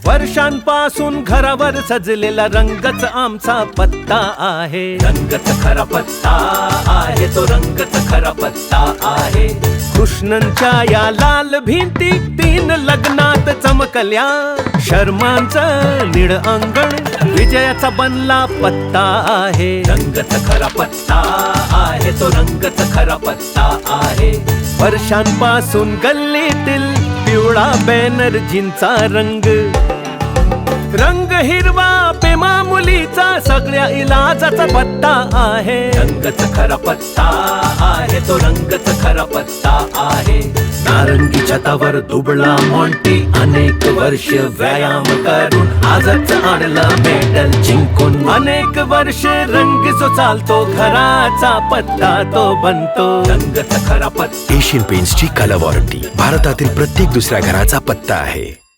वर्षांपासून घरावर सजलेला रंगच आमचा पत्ता आहे. रंगच खरा पत्ता आहे, तो रंगच खरा पत्ता आहे. कृष्णनच्या या लाल भिंती 3 लग्नात चमकल्या. शर्मांचं निळ अंगण विजयाचा बनला पत्ता आहे. रंगच खरा पत्ता आहे, तो रंगच खरा पत्ता आहे. वर्षांपासून गल्लीतील पिवळा बॅनर्जींचा रंग, रंग हिरवा प्रेमा मुलीचा सगळ्या इलाजाचा पत्ता आहे. रंगच खरा पत्ता आहे, तो रंगच खरा पत्ता आहे. नारंगी छतावर दुबळा मॉन्टी अनेक वर्ष व्यायाम करून आजच आणलं मेडल जिंकून. अनेक वर्ष रंग जो चालतो घराचा पत्ता तो बनतो. रंगच खरा पत्ता. एशियन पेंट्सची कलर वॉरंटी भारतातील प्रत्येक दुसऱ्या घराचा पत्ता आहे.